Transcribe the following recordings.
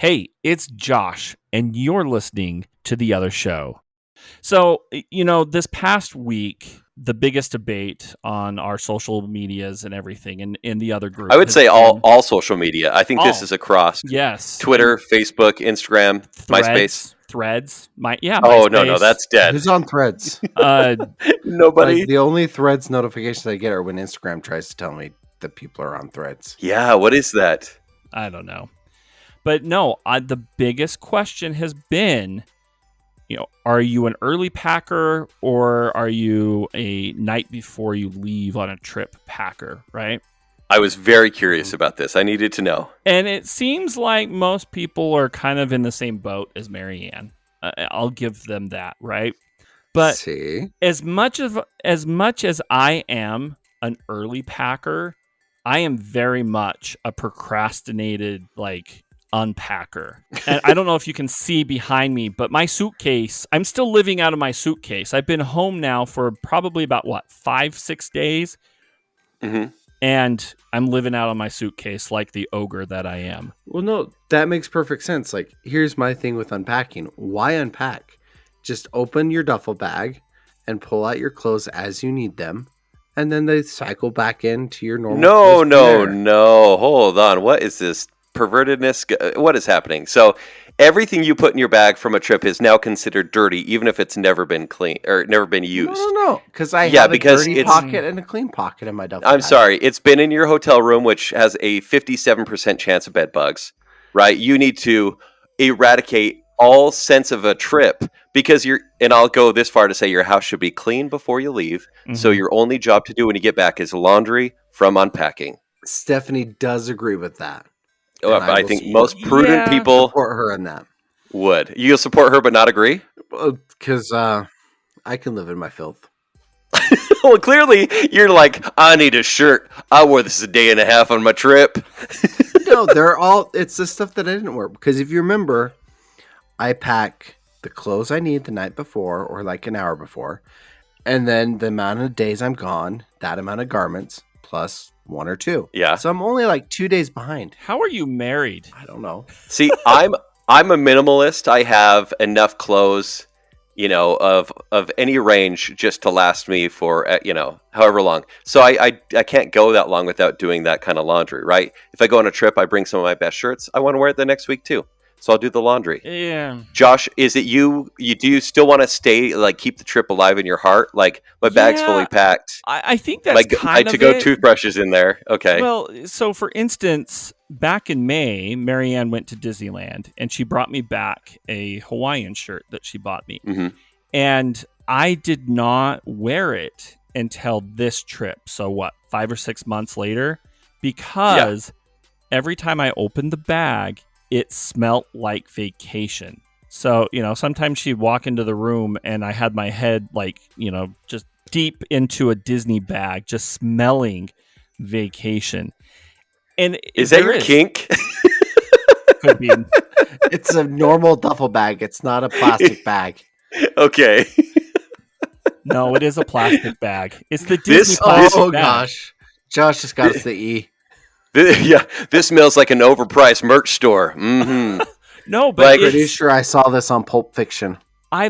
Hey, it's Josh, and you're listening to The Other Show. So, this past week, the biggest debate on our social medias and everything in the other group I would has say been all social media. I think this all. is across Yes. Twitter, Facebook, Instagram, MySpace. Threads. Oh, no, MySpace. that's dead. Who's on Threads? Nobody. Like the only Threads notifications I get are when Instagram tries to tell me that people are on Threads. Yeah, what is that? I don't know. But no, the biggest question has been, are you an early packer or are you a night before you leave on a trip packer, right? I was very curious about this. I needed to know. And it seems like most people are kind of in the same boat as Marianne. I'll give them that, right? But See? as much as I am an early packer, I am very much a procrastinated unpacker. And I don't know if you can see behind me, but my suitcase, I'm still living out of my suitcase. I've been home now for probably about 5-6 days. Mm-hmm. And I'm living out of my suitcase like the ogre that I am. Well, no, that makes perfect sense. Like, here's my thing with unpacking. Why unpack? Just open your duffel bag and pull out your clothes as you need them. And then they cycle back into your normal No. Hold on. What is this pervertedness? What is happening? So everything you put in your bag from a trip is now considered dirty, even if it's never been clean or never been used. No. Because I have a dirty pocket and a clean pocket in my duffel bag. I'm sorry. It's been in your hotel room, which has a 57% chance of bed bugs, right? You need to eradicate all sense of a trip because and I'll go this far to say your house should be clean before you leave. Mm-hmm. So your only job to do when you get back is laundry from unpacking. Stephanie does agree with that. I think most prudent people support her in that. Would. You'll support her but not agree? Because I can live in my filth. Well, clearly you're like, I need a shirt. I wore this a day and a half on my trip. No, it's the stuff that I didn't wear. Because if you remember, I pack the clothes I need the night before or like an hour before. And then the amount of days I'm gone, that amount of garments, plus 1 or 2. Yeah. So I'm only like 2 days behind. How are you married? I don't know. See, I'm a minimalist. I have enough clothes, of any range just to last me for, however long. So I can't go that long without doing that kind of laundry, right? If I go on a trip, I bring some of my best shirts. I want to wear it the next week too. So I'll do the laundry. Yeah. Josh, is it do you still want to stay, keep the trip alive in your heart? Like, my bag's fully packed. I think that's my to-go toothbrushes in there. Okay. Well, so for instance, back in May, Marianne went to Disneyland and she brought me back a Hawaiian shirt that she bought me. Mm-hmm. And I did not wear it until this trip. So 5 or 6 months later? Because every time I opened the bag, it smelt like vacation. So, sometimes she'd walk into the room and I had my head just deep into a Disney bag, just smelling vacation. And is that your kink? Could be. It's a normal duffel bag. It's not a plastic bag. Okay. No, it is a plastic bag. It's the Disney plastic bag. Gosh. Josh just got us the E. This smells like an overpriced merch store. Mm-hmm. No, but I'm pretty sure I saw this on Pulp Fiction. I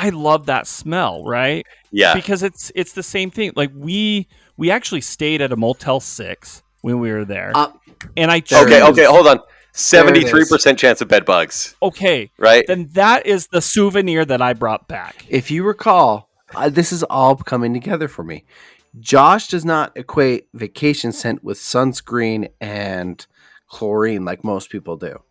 love that smell, right? Yeah, because it's the same thing. Like we actually stayed at a Motel 6 when we were there, and I okay, hold on. 73% chance of bed bugs. Okay, right. Then that is the souvenir that I brought back. If you recall, this is all coming together for me. Josh does not equate vacation scent with sunscreen and chlorine like most people do.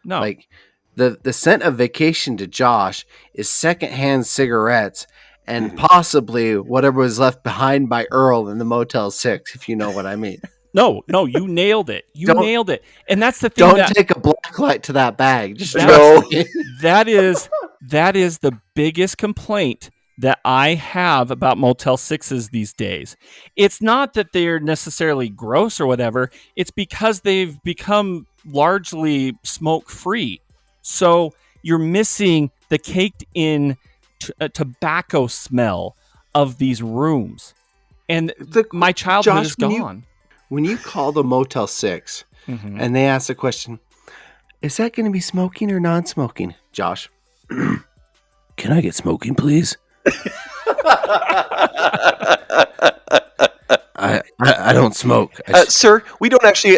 No. Like the scent of vacation to Josh is secondhand cigarettes and possibly whatever was left behind by Earl in the Motel 6, if you know what I mean. No, you nailed it. Nailed it. And that's the thing. Don't take a black light to that bag. Just that is the biggest complaint that I have about Motel 6s these days. It's not that they're necessarily gross or whatever. It's because they've become largely smoke-free. So you're missing the caked in tobacco smell of these rooms. And my childhood is gone. When you call the Motel 6 and they ask the question, Is that going to be smoking or non-smoking? Josh, can I get smoking, please? I don't smoke. Sir, we don't actually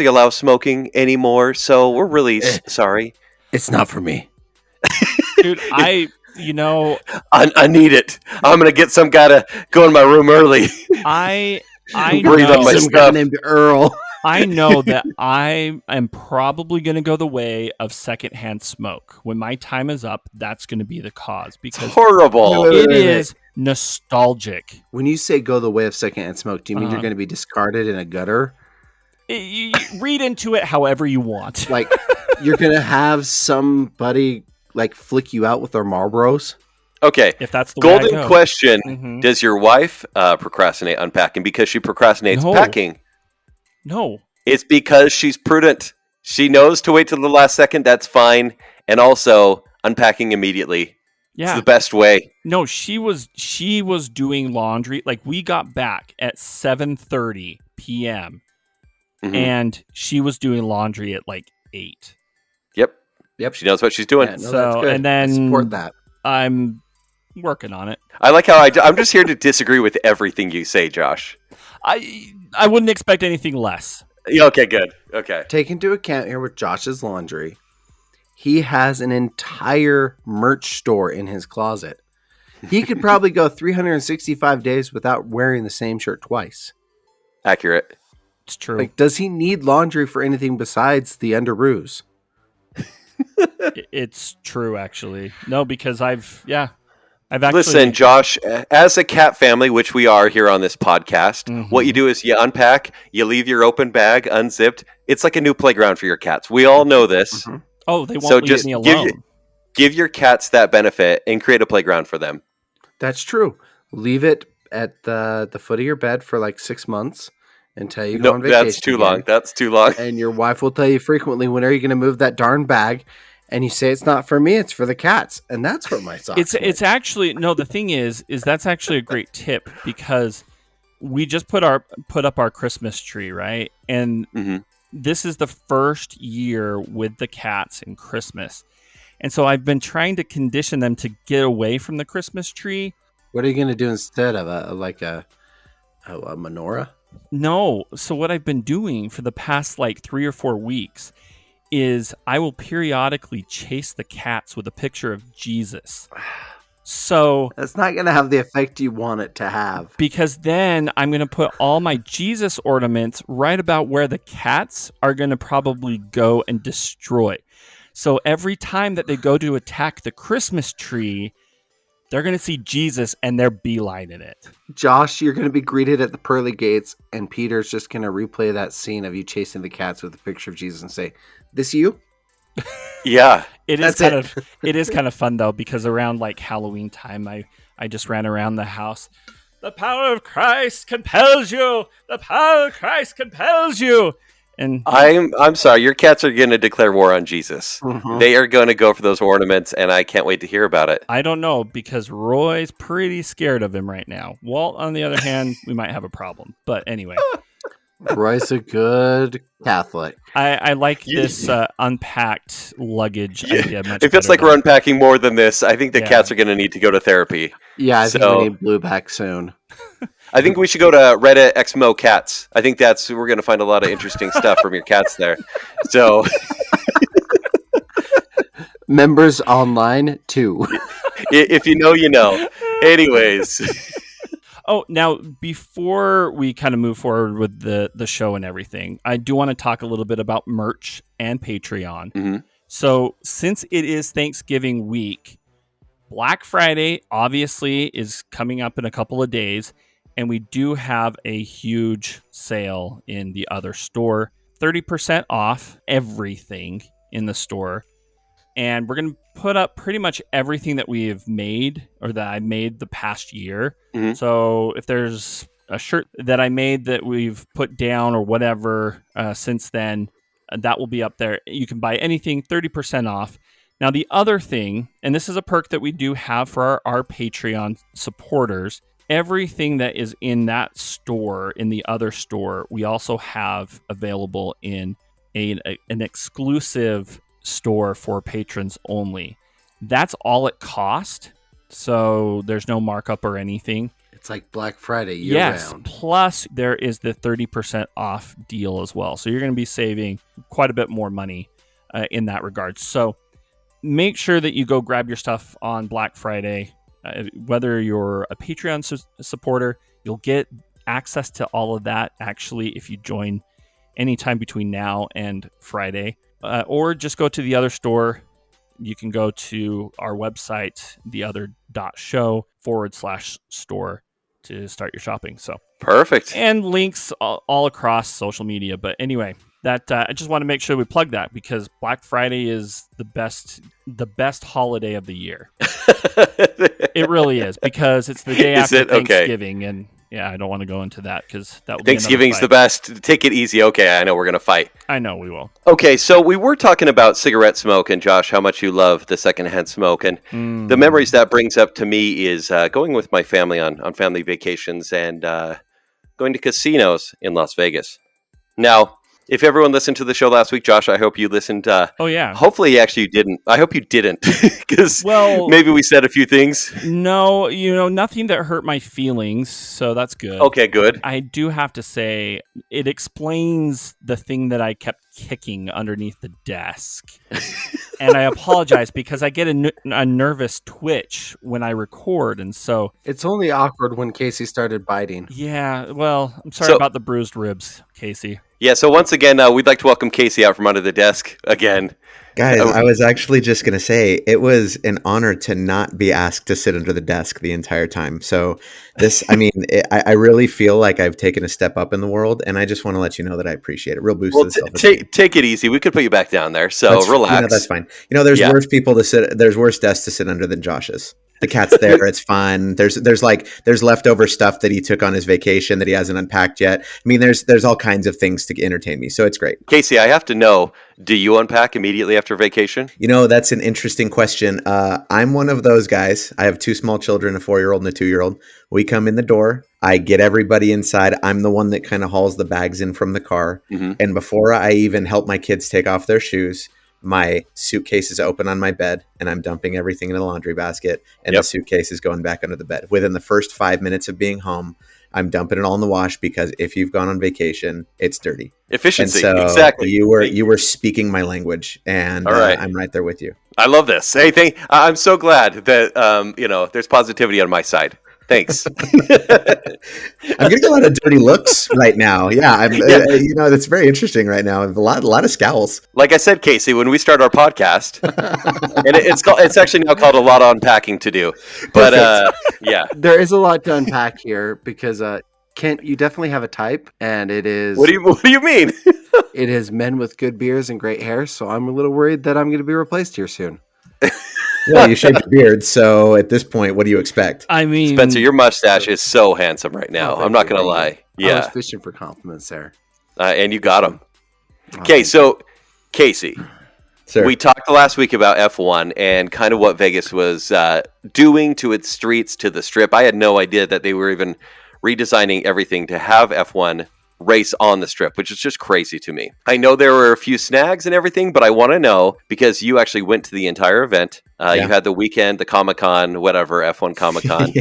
allow smoking anymore, so we're really sorry. It's not for me. Dude, I need it. I'm gonna get some guy to go in my room early. I breathe on my some stuff. guy named Earl. I know that I am probably going to go the way of secondhand smoke. When my time is up, that's going to be the cause because It's horrible. it is nostalgic. When you say go the way of secondhand smoke, do you mean you're going to be discarded in a gutter? You read into it however you want. Like you're going to have somebody like flick you out with their Marlboros? Okay. If that's the way I golden go. question: Mhm. Does your wife procrastinate unpacking because she procrastinates No. packing? No. It's because she's prudent. She knows to wait till the last second. That's fine. And also unpacking immediately. Yeah. It's the best way. No, she was doing laundry. Like we got back at 7:30 p.m. Mhm. and she was doing laundry at like 8. Yep. She knows what she's doing. Yeah, no, So, that's good. and then I support that. I'm working on it. I like how I'm just here to disagree with everything you say, Josh. I wouldn't expect anything less. Yeah, okay, good. Okay. Take into account here with Josh's laundry, he has an entire merch store in his closet. He could probably go 365 days without wearing the same shirt twice. Accurate. It's true. Like, does he need laundry for anything besides the underoos? It's true, actually. No, because I've actually... Listen, Josh, as a cat family, which we are here on this podcast, what you do is you unpack, you leave your open bag unzipped. It's like a new playground for your cats. We all know this. Mm-hmm. Oh, they won't So leave just me alone. give your cats that benefit and create a playground for them. That's true. Leave it at the foot of your bed for like 6 months until you go on vacation. That's too again. long. That's too long. And your wife will tell you frequently, when are you going to move that darn bag? And you say, it's not for me, it's for the cats. And that's what my socks It's actually, no, the thing is that's actually a great tip because we just put up our Christmas tree, right? And this is the first year with the cats in Christmas. And so I've been trying to condition them to get away from the Christmas tree. What are you going to do instead of a menorah? No. So what I've been doing for the past like 3 or 4 weeks is I will periodically chase the cats with a picture of Jesus. So that's not going to have the effect you want it to have. Because then I'm going to put all my Jesus ornaments right about where the cats are going to probably go and destroy. So every time that they go to attack the Christmas tree, they're going to see Jesus and they're beelining it. Josh, you're going to be greeted at the pearly gates, and Peter's just going to replay that scene of you chasing the cats with a picture of Jesus and say, "This you?" Yeah. It is kind of fun though, because around like Halloween time, I just ran around the house. The power of Christ compels you. The power of Christ compels you. And I'm sorry, your cats are going to declare war on Jesus. Mm-hmm. They are going to go for those ornaments, and I can't wait to hear about it. I don't know, because Roy's pretty scared of him right now. Walt, on the other hand, we might have a problem. But anyway. Roy's a good Catholic. I like this unpacked luggage idea much If it's better like we're unpacking more than this, I think the cats are going to need to go to therapy. Yeah, I think we need Blue back soon. I think we should go to Reddit Xmo Cats. I think we're going to find a lot of interesting stuff from your cats there. So members online too. If you know, you know. Anyways. Oh, now before we kind of move forward with the show and everything, I do want to talk a little bit about merch and Patreon. Mm-hmm. So since it is Thanksgiving week, Black Friday obviously is coming up in a couple of days, and we do have a huge sale in the other store, 30% off everything in the store. And we're going to put up pretty much everything that we have made or that I made the past year. Mm-hmm. So if there's a shirt that I made that we've put down or whatever since then, that will be up there. You can buy anything 30% off. Now, the other thing, and this is a perk that we do have for our Patreon supporters, everything that is in that store, in the other store, we also have available in an exclusive store for patrons only. That's all it cost. So there's no markup or anything. It's like Black Friday year round. Plus there is the 30% off deal as well. So you're going to be saving quite a bit more money in that regard. So make sure that you go grab your stuff on Black Friday. Whether you're a Patreon supporter, you'll get access to all of that actually if you join anytime between now and Friday. Or just go to the other store. You can go to our website, theother.show/store to start your shopping. So Perfect. and links all across social media. But anyway, that I just want to make sure we plug that because Black Friday is the best holiday of the year. It really is because it's the day after Thanksgiving, and yeah, I don't want to go into that because that will Thanksgiving's the best. Take it easy. Okay, I know we're gonna fight. I know we will. Okay, so we were talking about cigarette smoke, and Josh, how much you love the secondhand smoke, and the memories that brings up to me is going with my family on family vacations and going to casinos in Las Vegas. Now, if everyone listened to the show last week, Josh, I hope you listened. Oh, yeah. Hopefully, actually, you didn't. I hope you didn't, because maybe we said a few things. No, nothing that hurt my feelings, so that's good. Okay, good. I do have to say, it explains the thing that I kept kicking underneath the desk. And I apologize because I get a nervous twitch when I record, and so... It's only awkward when Casey started biting. Yeah, well, I'm sorry about the bruised ribs, Casey. Yeah, so once again, we'd like to welcome Casey out from under the desk again. Guys, I was actually just going to say it was an honor to not be asked to sit under the desk the entire time. So this, I really feel like I've taken a step up in the world, and I just want to let you know that I appreciate it. Real boost to the self-esteem. Take it easy. We could put you back down there, so relax. That's fine. There's worse people to sit. There's worse desks to sit under than Josh's. The cat's there. It's fun. There's leftover stuff that he took on his vacation that he hasn't unpacked yet. There's all kinds of things to entertain me. So it's great. Casey, I have to know, do you unpack immediately after vacation? That's an interesting question. I'm one of those guys. I have 2 small children, a 4-year-old and a 2-year-old. We come in the door. I get everybody inside. I'm the one that kind of hauls the bags in from the car. Mm-hmm. And before I even help my kids take off their shoes, my suitcase is open on my bed and I'm dumping everything in a laundry basket and the suitcase is going back under the bed. Within the first 5 minutes of being home, I'm dumping it all in the wash because if you've gone on vacation, it's dirty. Efficiency, and so exactly. You were speaking my language, and I'm right there with you. I love this. Hey, I'm so glad that there's positivity on my side. Thanks. I'm getting a lot of dirty looks right now. Yeah, that's very interesting right now. A lot of scowls. Like I said, Casey, when we start our podcast, and it's actually now called A Lot of Unpacking to Do. But yeah, there is a lot to unpack here because Kent, you definitely have a type, and it is. What do you mean? It is men with good beards and great hair. So I'm a little worried that I'm going to be replaced here soon. Well, you shaved your beard, so at this point, what do you expect? Spencer, your mustache is so handsome right now. I'm not going to lie. Yeah, I was fishing for compliments there. And you got them. Okay, so Casey, Sir. We talked last week about F1 and kind of what Vegas was doing to its streets, to the strip. I had no idea that they were even redesigning everything to have F1 race on the strip, which is just crazy to me. I know there were a few snags and everything, but I want to know, because you actually went to the entire event. You had the weekend, the Comic-Con, whatever, F1 Comic-Con.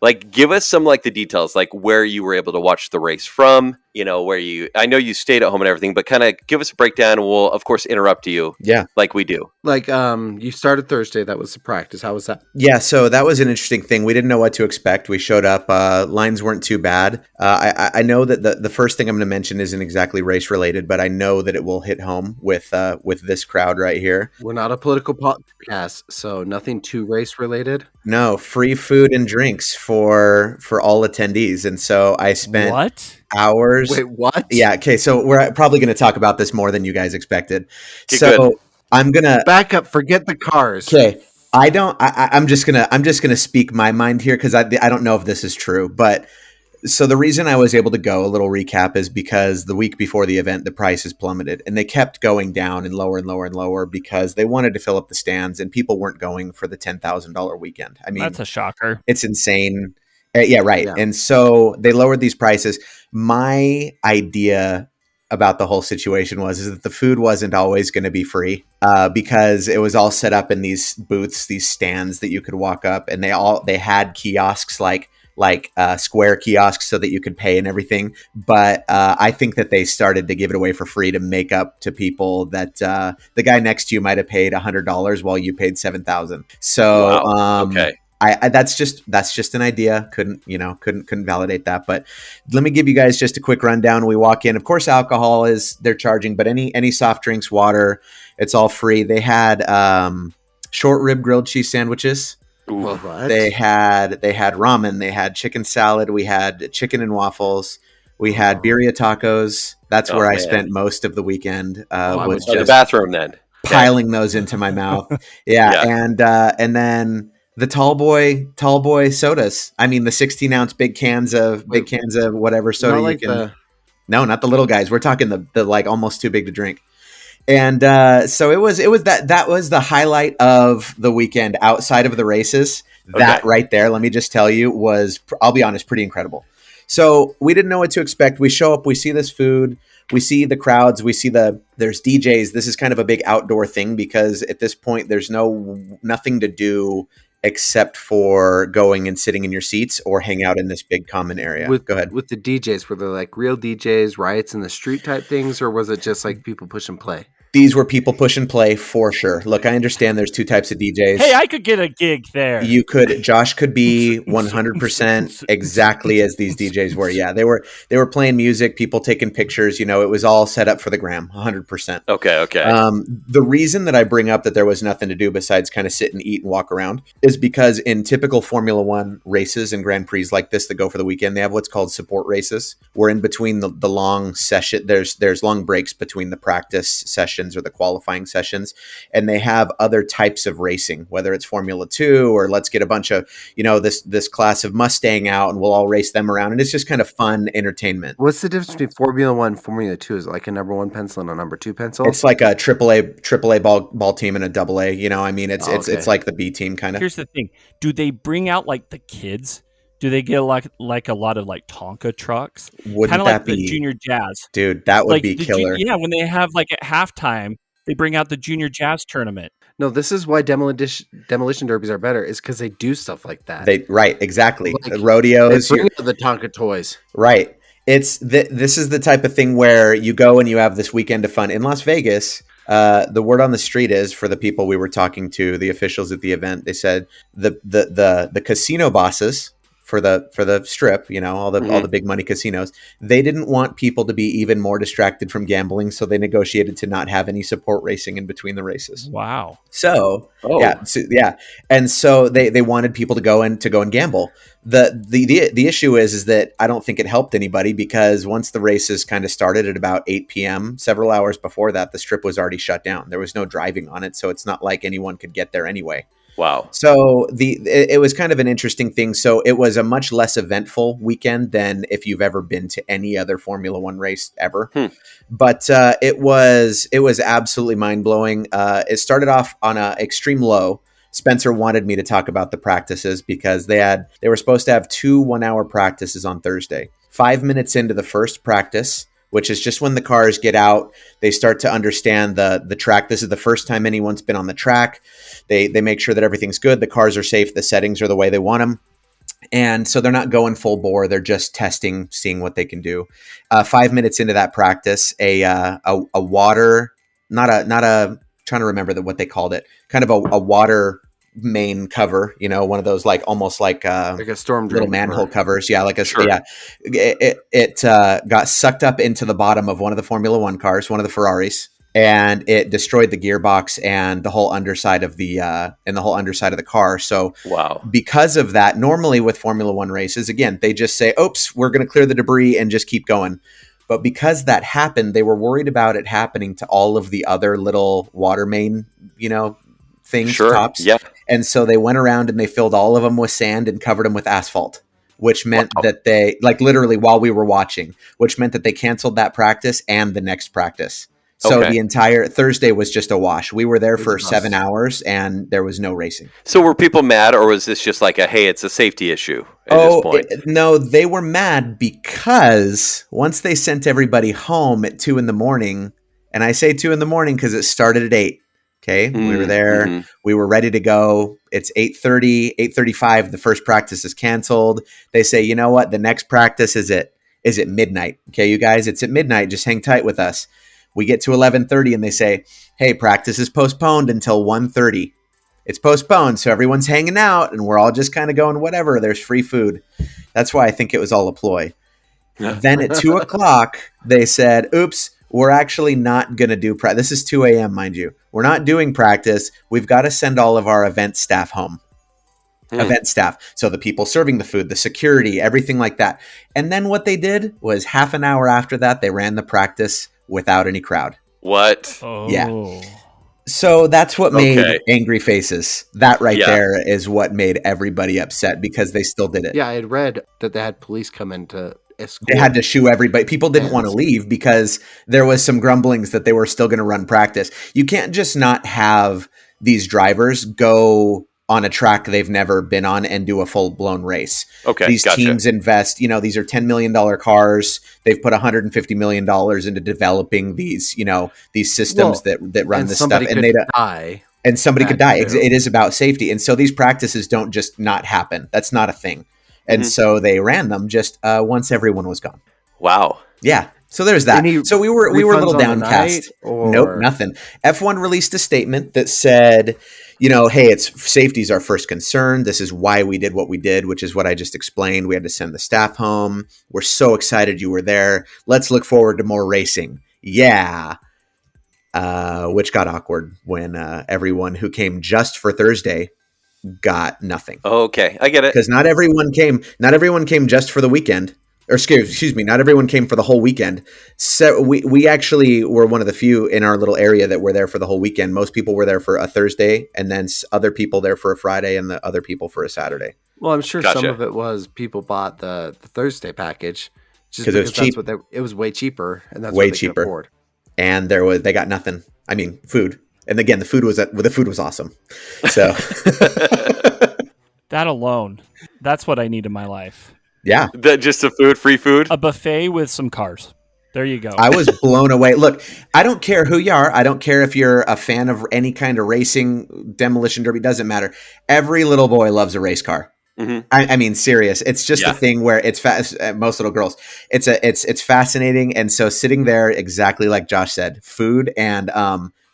Like, give us some, the details, where you were able to watch the race from, I know you stayed at home and everything, but kind of give us a breakdown, and we'll, of course, interrupt you. Yeah. Like we do. You started Thursday. That was the practice. How was that? Yeah, so that was an interesting thing. We didn't know what to expect. We showed up. Lines weren't too bad. I know that the first thing I'm going to mention isn't exactly race related, but I know that it will hit home with this crowd right here. We're not a political podcast, so nothing too race related. No, free food and drinks for all attendees. And so I spent hours. Wait, what? Yeah. Okay. So we're probably going to talk about this more than you guys expected. Okay, so good. I'm going to back up. Forget the cars. Okay. I'm just going to speak my mind here, because I don't know if this is true, but so the reason I was able to go, a little recap, is because the week before the event, the prices plummeted and they kept going down and lower and lower and lower because they wanted to fill up the stands and people weren't going for the $10,000 weekend. I mean, that's a shocker. It's insane. Yeah, right. Yeah. And so they lowered these prices. My idea about the whole situation is that the food wasn't always going to be free, because it was all set up in these booths, these stands that you could walk up, and they had kiosks like square kiosks so that you could pay and everything. But I think that they started to give it away for free to make up to people that the guy next to you might have paid $100 while you paid $7,000. So Okay. I that's just an idea. Couldn't validate that. But let me give you guys just a quick rundown. We walk in. Of course, alcohol they're charging, but any soft drinks, water, it's all free. They had short rib grilled cheese sandwiches. Well, what? They had ramen. They had chicken salad. We had chicken and waffles. We had birria tacos. That's where I spent most of the weekend. Was the just bathroom then. piling those into my mouth. Yeah. And then the tall boy sodas. I mean, the 16-ounce big cans of whatever soda Not like you can. No, not the little guys. We're talking the like almost too big to drink. And so it was that was the highlight of the weekend outside of the races. That right there, let me just tell you, was, I'll be honest, pretty incredible. So we didn't know what to expect. We show up, we see this food, we see the crowds, we see there's DJs. This is kind of a big outdoor thing because at this point there's nothing to do except for going and sitting in your seats or hang out in this big common area. Go ahead. With the DJs, were there like real DJs, riots in the street type things, or was it just like people push and play? These were people push and play for sure. Look, I understand there's two types of DJs. Hey, I could get a gig there. Josh could be 100% exactly as these DJs were. Yeah, they were playing music, people taking pictures. It was all set up for the gram, 100%. Okay. The reason that I bring up that there was nothing to do besides kind of sit and eat and walk around is because in typical Formula One races and Grand Prix like this that go for the weekend, they have what's called support races, where in between the long session, there's long breaks between the practice sessions or the qualifying sessions, and they have other types of racing, whether it's Formula 2 or let's get a bunch of this class of Mustang out and we'll all race them around, and it's just kind of fun entertainment. What's the difference between Formula 1 and Formula 2? Is it like a number 1 pencil and a number 2 pencil? It's like a triple A ball team and a double A. It's like the B team kind of. Here's the thing: do they bring out like the kids? Do they get like a lot of like Tonka trucks? Wouldn't kind of that like be the Junior Jazz? Dude, that would be killer. When they have like at halftime, they bring out the Junior Jazz tournament. No, this is why demolition derbies are better. Is because they do stuff like that. Right, exactly. Like, the rodeos, they bring out the Tonka toys. Right. This is the type of thing where you go and you have this weekend of fun in Las Vegas. The word on the street is, for the people we were talking to, the officials at the event, they said the casino bosses for the strip, all the big money casinos, they didn't want people to be even more distracted from gambling, so they negotiated to not have any support racing in between the races. Wow. So and so they wanted people to go and gamble. The issue is that I don't think it helped anybody, because once the races kind of started at about 8 p.m., several hours before that, the strip was already shut down. There was no driving on it, so it's not like anyone could get there anyway. Wow. So it was kind of an interesting thing. So it was a much less eventful weekend than if you've ever been to any other Formula One race ever. But it was absolutely mind blowing. It started off on an extreme low. Spencer wanted me to talk about the practices because they were supposed to have 2 1-hour practices on Thursday. 5 minutes into the first practice, which is just when the cars get out, they start to understand the track. This is the first time anyone's been on the track. They make sure that everything's good. The cars are safe. The settings are the way they want them. And so they're not going full bore. They're just testing, seeing what they can do. 5 minutes into that practice, a water, not a trying to remember what they called it, kind of a water main cover, one of those almost like a storm little manhole covers. Yeah, It got sucked up into the bottom of one of the Formula One cars, one of the Ferraris, and it destroyed the gearbox and the whole underside of the car. So wow. Because of that, normally with Formula One races, again, they just say, "Oops, we're going to clear the debris and just keep going." But because that happened, they were worried about it happening to all of the other little water main, things, tops. Yeah. And so they went around and they filled all of them with sand and covered them with asphalt, which meant that they, literally while we were watching, which meant that they canceled that practice and the next practice. So Okay. the entire Thursday was just a wash. We were there was for a bust. 7 hours and there was no racing. So were people mad, or was this just like hey, it's a safety issue at this point? No, they were mad because once they sent everybody home at 2 a.m, and I say 2 a.m because it started at 8. Okay. We were there. Mm-hmm. We were ready to go. It's 8:30, 8:35. The first practice is canceled. They say, you know what? The next practice is at midnight. Okay, you guys, it's at midnight. Just hang tight with us. We get to 11:30 and they say, hey, practice is postponed until 1:30. It's postponed. So everyone's hanging out and we're all just kind of going, whatever, there's free food. That's why I think it was all a ploy. Then at 2 o'clock, they said, oops, we're actually not going to do practice. This is 2 a.m., mind you. We're not doing practice. We've got to send all of our event staff home. Event staff. So the people serving the food, the security, everything like that. And then what they did was half an hour after that, they ran the practice without any crowd. What? Oh. Yeah. So that's what made angry faces. That there is what made everybody upset because they still did it. Yeah, I had read that they had police come in to escort. They had to shoo everybody. People didn't want to leave because there was some grumblings that they were still going to run practice. You can't just not have these drivers go on a track they've never been on and do a full-blown race. Okay, these teams invest, these are $10 million cars. They've put $150 million into developing these, these systems that run this stuff. And they die. And somebody could die. It is about safety. And so these practices don't just not happen. That's not a thing. And so they ran them just once everyone was gone. Wow. Yeah. So there's that. So we were a little downcast. Nope, nothing. F1 released a statement that said, hey, safety's our first concern. This is why we did what we did, which is what I just explained. We had to send the staff home. We're so excited you were there. Let's look forward to more racing. Yeah. Which got awkward when everyone who came just for Thursday got nothing. Okay, I get it. Because not everyone came just for the weekend. Or excuse me, not everyone came for the whole weekend. So we actually were one of the few in our little area that were there for the whole weekend. Most people were there for a Thursday, and then other people there for a Friday, and the other people for a Saturday. Well, I'm sure some of it was people bought the Thursday package just because it was cheap. it was way cheaper, and that's way what they cheaper. could afford. And they got nothing. I mean, food. And again, the food was awesome. So that alone, that's what I need in my life. Yeah. Just free food? A buffet with some cars. There you go. I was blown away. Look, I don't care who you are. I don't care if you're a fan of any kind of racing, demolition derby, doesn't matter. Every little boy loves a race car. Mm-hmm. I mean, serious. It's just a thing where it's most little girls. It's fascinating. And so sitting there, exactly like Josh said, food and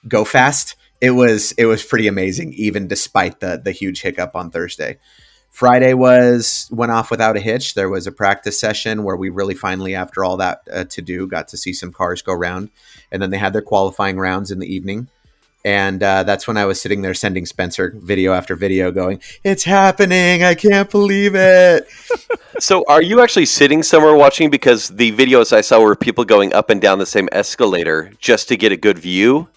go fast. It was pretty amazing, even despite the huge hiccup on Thursday. Friday went off without a hitch. There was a practice session where we really finally, after all that got to see some cars go around. And then they had their qualifying rounds in the evening. And that's when I was sitting there sending Spencer video after video going, it's happening. I can't believe it. So are you actually sitting somewhere watching? Because the videos I saw were people going up and down the same escalator just to get a good view.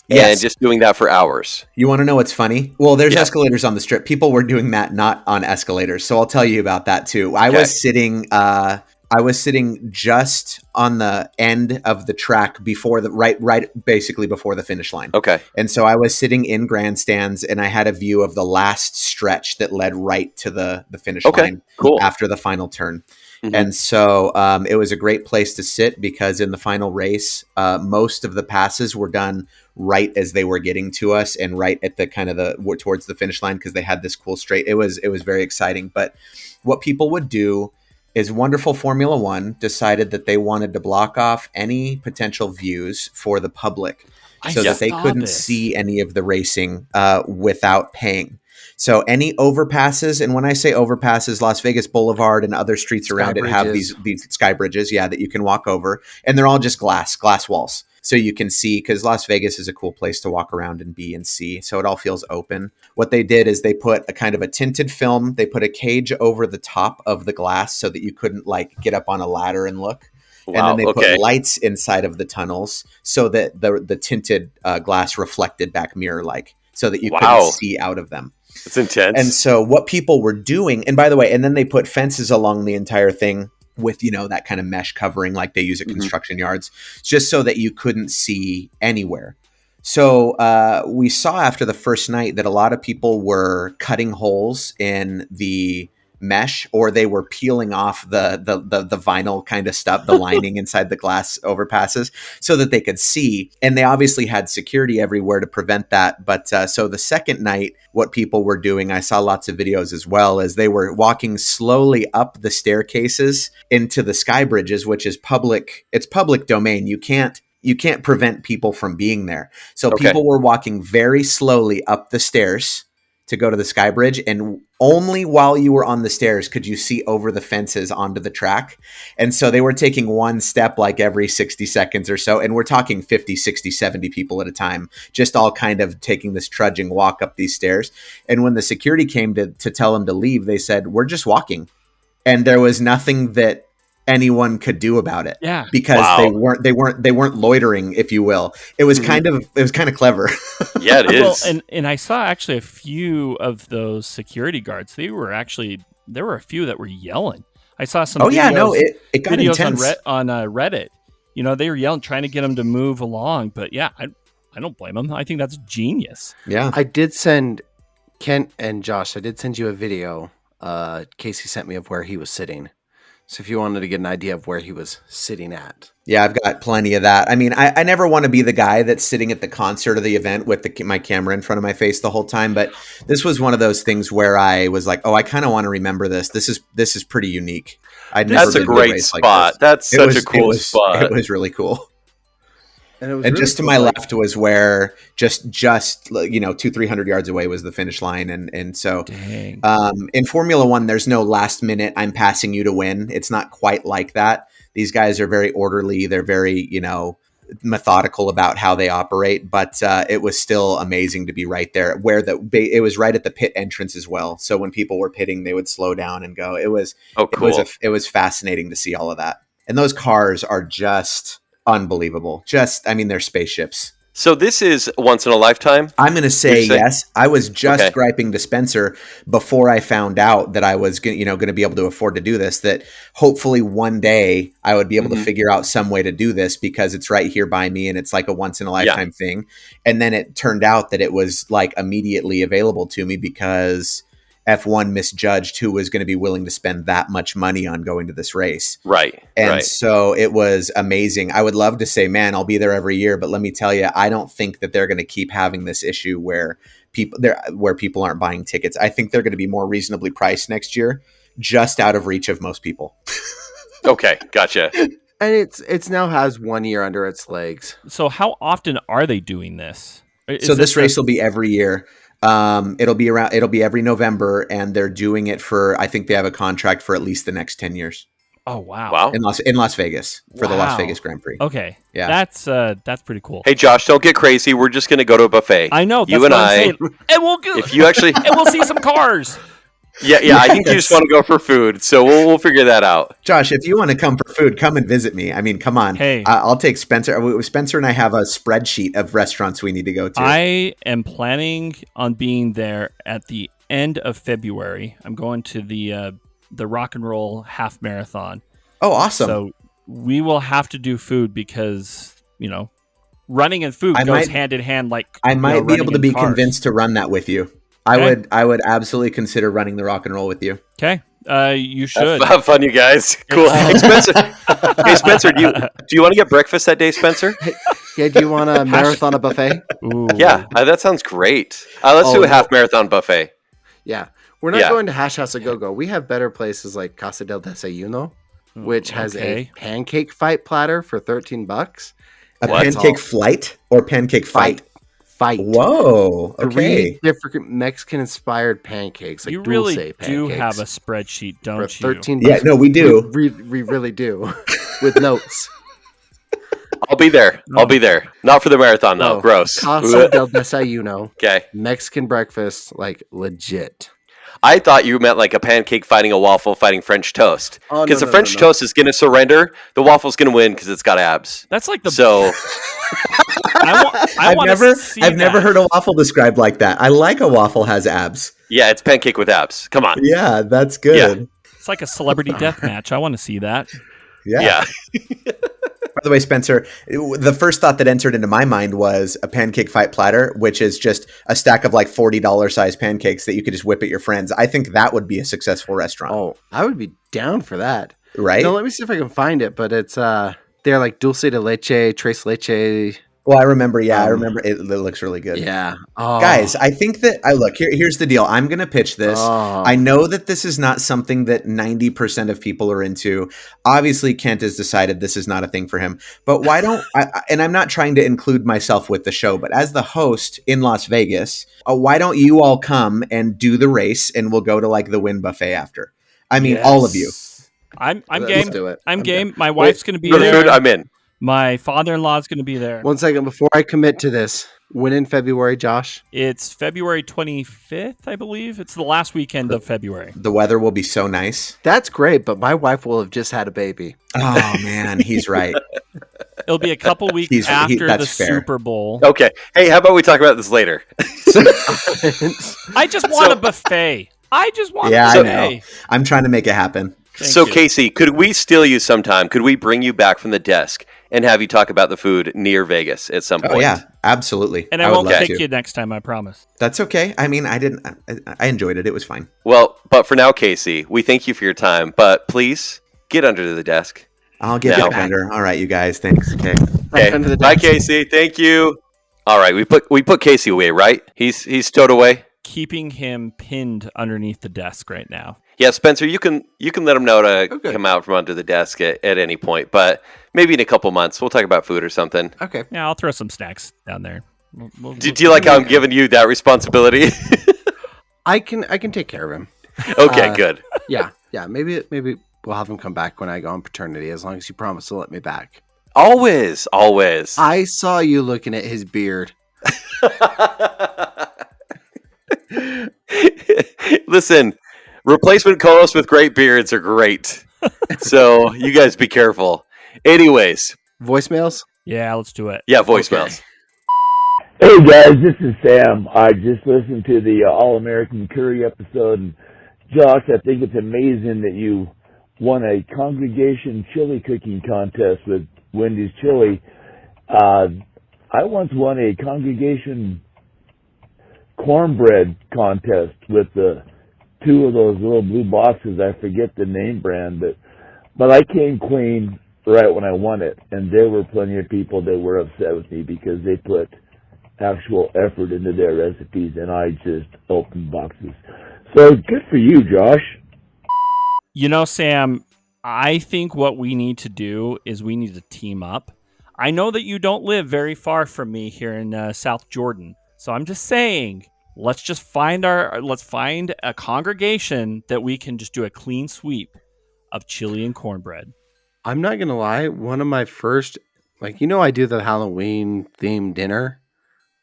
Yes. And just doing that for hours. You want to know what's funny? Well, there's escalators on the strip. People were doing that not on escalators. So I'll tell you about that too. I was sitting just on the end of the track before basically before the finish line. Okay. And so I was sitting in grandstands and I had a view of the last stretch that led right to the finish line after the final turn. Mm-hmm. And so it was a great place to sit because in the final race, most of the passes were done right as they were getting to us and right at the kind of towards the finish line because they had this cool straight. It was very exciting. But what people would do is wonderful Formula One decided that they wanted to block off any potential views for the public so that they couldn't see any of the racing without paying. So any overpasses, and when I say overpasses, Las Vegas Boulevard and other streets around it have these sky bridges, that you can walk over, and they're all just glass walls. So you can see, because Las Vegas is a cool place to walk around and be and see. So it all feels open. What they did is they put a kind of a tinted film. They put a cage over the top of the glass so that you couldn't get up on a ladder and look. Wow, and then they put lights inside of the tunnels so that the tinted glass reflected back mirror-like so that you couldn't see out of them. It's intense. And so what people were doing, and by the way, and then they put fences along the entire thing with, that kind of mesh covering like they use at construction yards, just so that you couldn't see anywhere. So we saw after the first night that a lot of people were cutting holes in the mesh, or they were peeling off the vinyl kind of stuff, the lining inside the glass overpasses, so that they could see. And they obviously had security everywhere to prevent that. But so the second night, what people were doing, I saw lots of videos as well, as they were walking slowly up the staircases into the sky bridges, which is public. It's public domain. You can't prevent people from being there. So people were walking very slowly up the stairs to go to the sky bridge, and only while you were on the stairs could you see over the fences onto the track. And so they were taking one step like every 60 seconds or so, and we're talking 50, 60, 70 people at a time, just all kind of taking this trudging walk up these stairs. And when the security came to tell them to leave, they said, "We're just walking." And there was nothing that anyone could do about it. Yeah. Because they weren't loitering, if you will. It was kind of clever. Yeah, it is. Well, and I saw actually a few of those security guards. There were a few that were yelling. I saw some videos, it got videos intense on Reddit. They were yelling, trying to get them to move along. But yeah, I don't blame them. I think that's genius. Yeah. I did send Kent and Josh, I did send you a video Casey sent me of where he was sitting. So if you wanted to get an idea of where he was sitting at. Yeah, I've got plenty of that. I mean, I never want to be the guy that's sitting at the concert or the event with my camera in front of my face the whole time. But this was one of those things where I was like, oh, I kind of want to remember this. This is pretty unique. That's a great spot. That's such a cool spot. It was really cool. And it was and really just to cool, my left was where just 200-300 yards away was the finish line. And so in Formula One, there's no last minute, I'm passing you to win. It's not quite like that. These guys are very orderly. They're very, methodical about how they operate, but it was still amazing to be right there where it was right at the pit entrance as well. So when people were pitting, they would slow down and go. It was it was fascinating to see all of that. And those cars are just unbelievable. They're spaceships. So this is once in a lifetime? I'm going to say yes. I was just griping to Spencer before I found out that I was going to be able to afford to do this, that hopefully one day I would be able to figure out some way to do this because it's right here by me and it's like a once in a lifetime thing. And then it turned out that it was like immediately available to me because F1 misjudged who was going to be willing to spend that much money on going to this race. Right. And so it was amazing. I would love to say, man, I'll be there every year. But let me tell you, I don't think that they're going to keep having this issue where people aren't buying tickets. I think they're going to be more reasonably priced next year, just out of reach of most people. Okay. Gotcha. And it's now has 1 year under its legs. So how often are they doing this? So this race will be every year. It'll be every November, and they're doing it for, I think they have a contract for at least the next 10 years. Oh, wow. In Las Vegas for the Las Vegas Grand Prix. Okay. Yeah. That's pretty cool. Hey, Josh, don't get crazy. We're just going to go to a buffet. I know. You and I. And we'll go. If you actually. And we'll see some cars. Yeah. I think you just want to go for food. So we'll figure that out. Josh, if you want to come for food, come and visit me. I mean, come on. Hey. I'll take Spencer. Spencer and I have a spreadsheet of restaurants we need to go to. I am planning on being there at the end of February. I'm going to the rock and roll half marathon. Oh, awesome. So we will have to do food because, running and food goes hand in hand. Like I might be able to be cars. convinced to run that with you. Okay. I would absolutely consider running the rock and roll with you. Okay. You should. Have fun, you guys. Cool. Hey, Spencer, do you want to get breakfast that day, Spencer? Yeah, do you want a marathon a buffet? Ooh. Yeah, that sounds great. Let's do a half marathon buffet. Yeah. We're not going to Hash House a Go-Go. We have better places like Casa del Desayuno, which has a pancake fight platter for $13. A pancake flight or pancake fight? Fight. Whoa. Okay. 3 different Mexican-inspired pancakes. Like you really pancakes do have a spreadsheet, don't for you? $13. Yeah, no, we do. We really do. With notes. I'll be there. I'll be there. Not for the marathon, though. Gross. Casa del Desayuno. Okay. Mexican breakfast, like legit. I thought you meant like a pancake fighting a waffle fighting French toast. Because the French toast is going to surrender. The waffle's going to win because it's got abs. That's like the... So... I've never heard a waffle described like that. I like a waffle has abs. Yeah, it's pancake with abs. Come on. Yeah, that's good. Yeah. It's like a celebrity death match. I want to see that. Yeah. By the way, Spencer, the first thought that entered into my mind was a pancake fight platter, which is just a stack of like $40 size pancakes that you could just whip at your friends. I think that would be a successful restaurant. Oh, I would be down for that. Right? No, let me see if I can find it, but it's they're like dulce de leche, tres leche. Well, I remember. Yeah, I remember. It looks really good. Yeah. Oh. Guys, I think that here's the deal. I'm going to pitch this. Oh. I know that this is not something that 90% of people are into. Obviously, Kent has decided this is not a thing for him. But why don't and I'm not trying to include myself with the show, but as the host in Las Vegas, why don't you all come and do the race and we'll go to like the Wynn buffet after? I mean, all of you. I'm Let's game. do it. I'm game. My wife's going to be For the there. food, I'm in. My father-in-law is going to be there. 1 second before I commit to this. When in February, Josh? It's February 25th, I believe. It's the last weekend of February. The weather will be so nice. That's great, but my wife will have just had a baby. Oh man, he's right. It'll be a couple weeks after the fair. Super Bowl. Okay. Hey, how about we talk about this later? I just want a buffet. I just want Yeah, a I buffet. know. I'm trying to make it happen. Thank you. Casey, could we steal you sometime? Could we bring you back from the desk and have you talk about the food near Vegas at some point? Oh yeah, absolutely. And I would won't love kick to. you next time, I promise. That's okay. I mean, I enjoyed it. It was fine. Well, but for now, Casey, we thank you for your time. But please get under the desk. I'll get No. back under. All right, you guys. Thanks. Okay. Okay. Under the Bye, desk. Casey. Thank you. All right, we put Casey away, right? He's stowed away. Keeping him pinned underneath the desk right now. Yeah, Spencer, you can let him know to Okay. come out from under the desk at any point, but maybe in a couple months we'll talk about food or something. Okay. Yeah, I'll throw some snacks down there. Do you like how I'm giving you that responsibility? I can take care of him. Okay, good. Yeah. Maybe we'll have him come back when I go on paternity, as long as you promise to let me back. Always. I saw you looking at his beard. Listen, replacement co-hosts with great beards are great. So you guys be careful. Anyways, Voicemails? Yeah, let's do it. yeah, voicemails. Hey guys, this is Sam. I just listened to the All-American Curry episode, and Josh, I think it's amazing that you won a congregation chili cooking contest with Wendy's Chili. I once won a congregation cornbread contest with the two of those little blue boxes. I forget the name brand, but I came clean right when I won it, and there were plenty of people that were upset with me because they put actual effort into their recipes, and I just opened boxes. So good for you, Josh. You know, Sam, I think what we need to do is we need to team up. I know that you don't live very far from me here in South Jordan, so I'm just saying, let's find a congregation that we can just do a clean sweep of chili and cornbread. I'm not going to lie. One of my first, I do the Halloween themed dinner,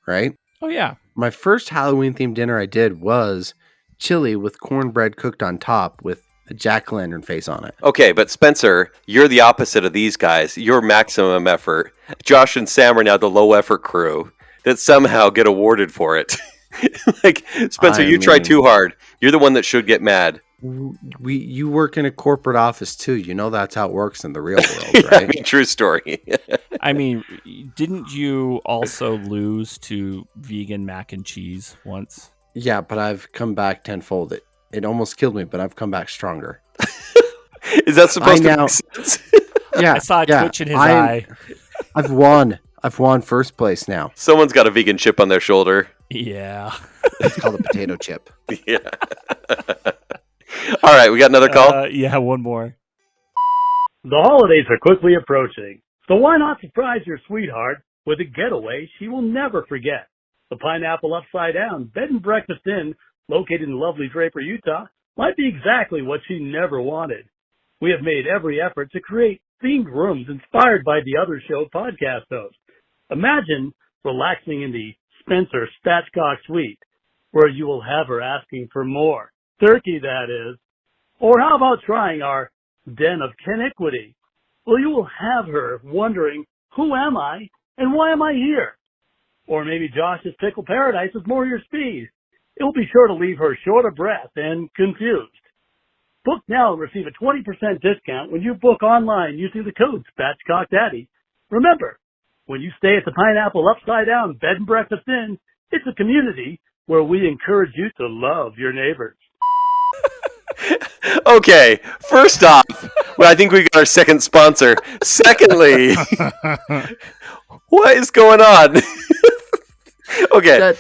right? Oh, yeah. My first Halloween themed dinner I did was chili with cornbread cooked on top with a jack-o'-lantern face on it. Okay, but Spencer, you're the opposite of these guys. You're maximum effort. Josh and Sam are now the low effort crew that somehow get awarded for it. Spencer, you try too hard. You're the one that should get mad. You work in a corporate office too. You know that's how it works in the real world, Yeah, right? I mean, true story. I mean, didn't you also lose to vegan mac and cheese once? Yeah, but I've come back tenfold. It almost killed me, but I've come back stronger. Is that supposed to now- make sense? Yeah, I saw a twitch in his eye. I've won. I've won first place now. Someone's got a vegan chip on their shoulder. Yeah. It's called a potato chip. Yeah. All right, we got another call. Yeah, one more. The holidays are quickly approaching, so why not surprise your sweetheart with a getaway she will never forget? The Pineapple Upside Down Bed and Breakfast Inn, located in lovely Draper, Utah, might be exactly what she never wanted. We have made every effort to create themed rooms inspired by the other show podcast hosts. Imagine relaxing in the Spencer Spatchcock Suite, where you will have her asking for more. Turkey, that is. Or how about trying our Den of Caniquity? Well, you will have her wondering, who am I and why am I here? Or maybe Josh's Pickle Paradise is more your speed. It will be sure to leave her short of breath and confused. Book now and receive a 20% discount when you book online using the code SpatchcockDaddy. Remember, when you stay at the Pineapple Upside Down Bed and Breakfast Inn, it's a community where we encourage you to love your neighbors. Okay, first off, well, I think we got our second sponsor. Secondly, what is going on? Okay,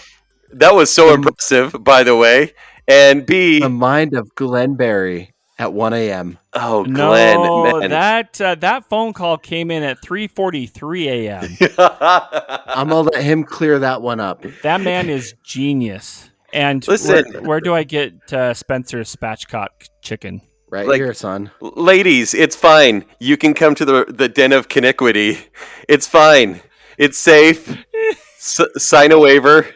that was so impressive, by the way. And B, The mind of Glenn Berry at 1 a.m. oh, Glenn, No, man. that phone call came in at 3:43 a.m. I'm gonna let him clear that one up. That man is genius. And Listen. where do I get Spencer's spatchcock chicken? Right Like- here, son. Ladies, it's fine. You can come to the den of Kiniquity. It's fine. It's safe. Sign a waiver.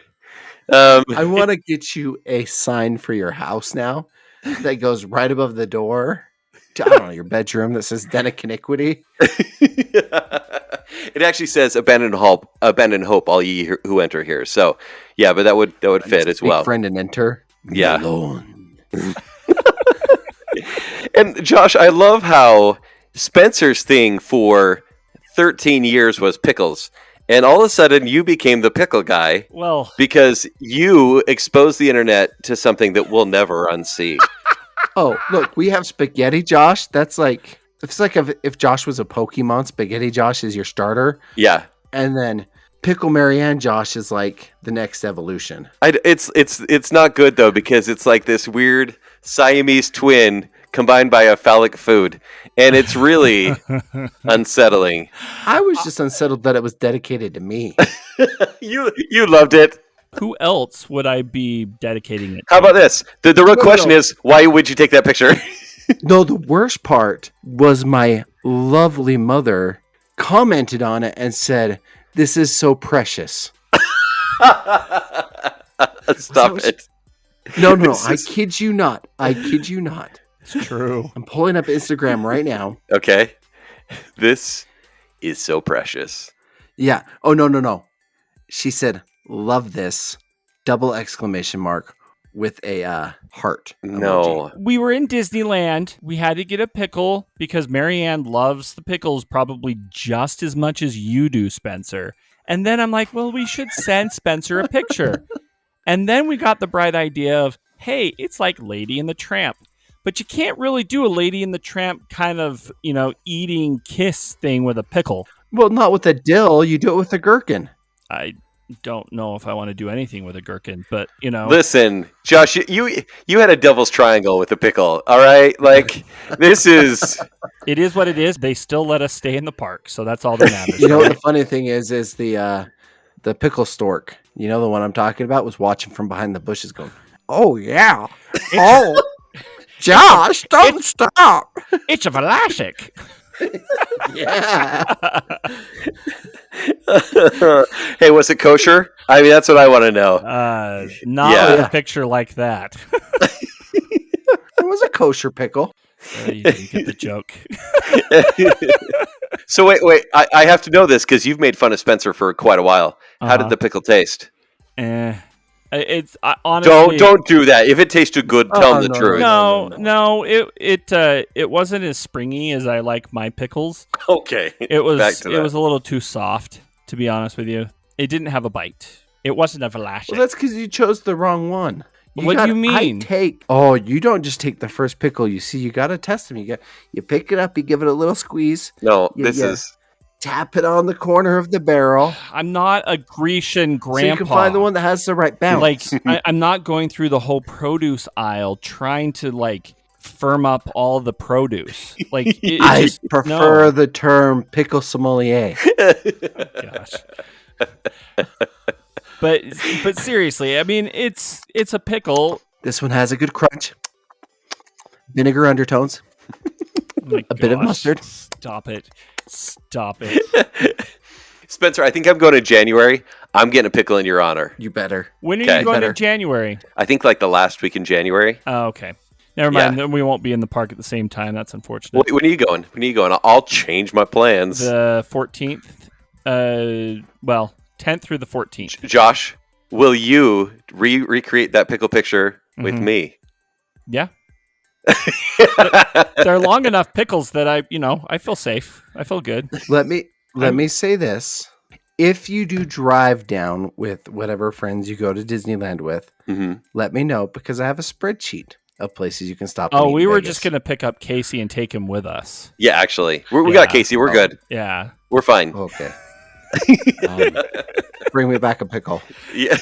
I want to get you a sign for your house now that goes right above the door to, I don't know, your bedroom that says Den of Kiniquity. It actually says abandon hope, all ye who enter here. So, yeah, but that would fit as Speak, well. friend, and enter. Yeah. Alone. And Josh, I love how Spencer's thing for 13 years was pickles. And all of a sudden you became the pickle guy Well, because you exposed the internet to something that we'll never unsee. Oh, look, we have Spaghetti Josh. That's like, it's like if Josh was a Pokemon, Spaghetti Josh is your starter. Yeah. And then Pickle Marianne Josh is like the next evolution. It's not good though, because it's like this weird Siamese twin combined by a phallic food. And it's really unsettling. I was just unsettled that it was dedicated to me. You loved it. who else would I be dedicating it to? How about this? The real question no. is, why would you take that picture? No, the worst part was my lovely mother commented on it and said, "This is so precious." Stop it. No, I kid you not. I kid you not. It's true. I'm pulling up Instagram right now. Okay. This is so precious. Yeah. Oh, no. She said, "Love this," double exclamation mark with a heart. No. We were in Disneyland. We had to get a pickle because Marianne loves the pickles probably just as much as you do, Spencer. And then I'm like, well, we should send Spencer a picture. And then we got the bright idea of, hey, it's like Lady and the Tramp. But you can't really do a Lady and the Tramp kind of, eating kiss thing with a pickle. Well, not with a dill. You do it with a gherkin. I don't know if I want to do anything with a gherkin, but, Listen, Josh, you had a devil's triangle with a pickle, all right? Like, this is... It is what it is. They still let us stay in the park, so that's all that matters. You know what the funny thing is the pickle stork, the one I'm talking about, was watching from behind the bushes going, "Oh, yeah. Oh, Josh, don't stop." It's a Velasic. Yeah. Hey, was it kosher? I mean, that's what I want to know. Not Yeah. with a picture like that. It was a kosher pickle. You didn't get the joke. So wait. I have to know this because you've made fun of Spencer for quite a while. How did Uh-huh. the pickle taste? It's honestly Don't do that. If it tasted good, tell him the no, truth. No. It wasn't as springy as I like my pickles. Okay. It was Back to it that. was a little too soft, to be honest with you. It didn't have a bite. It wasn't a Velasic. Well, that's because you chose the wrong one. What do you mean? You don't just take the first pickle you see. You got to test them. You pick it up, you give it a little squeeze, No, Yeah, this yeah. is... tap it on the corner of the barrel. I'm not a Grecian grandpa. So you can find the one that has the right balance. Like I'm not going through the whole produce aisle trying to firm up all the produce. Like I just- prefer no. the term pickle sommelier. Gosh. But seriously, I mean, it's a pickle. This one has a good crunch. Vinegar undertones. My A bit of gosh, mustard. Stop it. Spencer, I think I'm going to January. I'm getting a pickle in your honor. You better. When are Okay. you going Better. to January? I think like the last week in January. Oh, okay. Never mind. Then we won't be in the park at the same time. That's unfortunate. When are you going? I'll change my plans. The 14th. 10th through the 14th. Josh, will you recreate that pickle picture with Mhm. me? Yeah. They're long enough pickles that I feel safe. I feel good. Let me say this. If you do drive down with whatever friends you go to Disneyland with, let me know because I have a spreadsheet of places you can stop. Oh, and eat we in were Vegas. just gonna pick up Casey and take him with us. Yeah, actually, we got Casey. We're good. Yeah. We're fine. Okay. Bring me back a pickle. Yeah.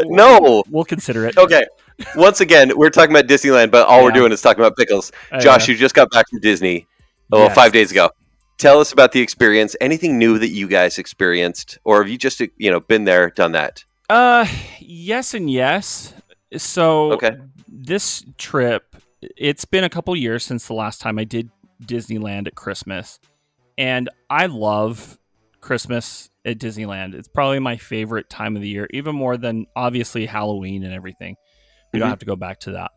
No. We'll consider it. Okay. Once again, we're talking about Disneyland, but all we're doing is talking about pickles. Josh, you just got back from Disney. Yes. 5 days ago. Tell us about the experience. Anything new that you guys experienced, or have you just been there, done that? Yes and yes. So Okay. this trip, it's been a couple years since the last time I did Disneyland at Christmas, and I love Christmas at Disneyland. It's probably my favorite time of the year, even more than obviously Halloween and everything. We don't have to go back to that.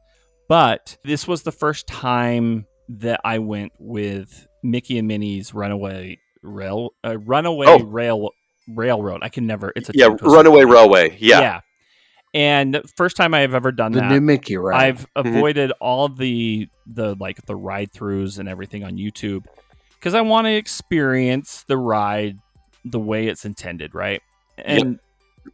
But this was the first time that I went with Mickey and Minnie's Runaway Railroad. I can never. It's a tongue twister. Runaway Railway. Yeah. And first time I have ever done The that. new Mickey ride. I've avoided all the ride throughs and everything on YouTube because I want to experience the ride the way it's intended, right? And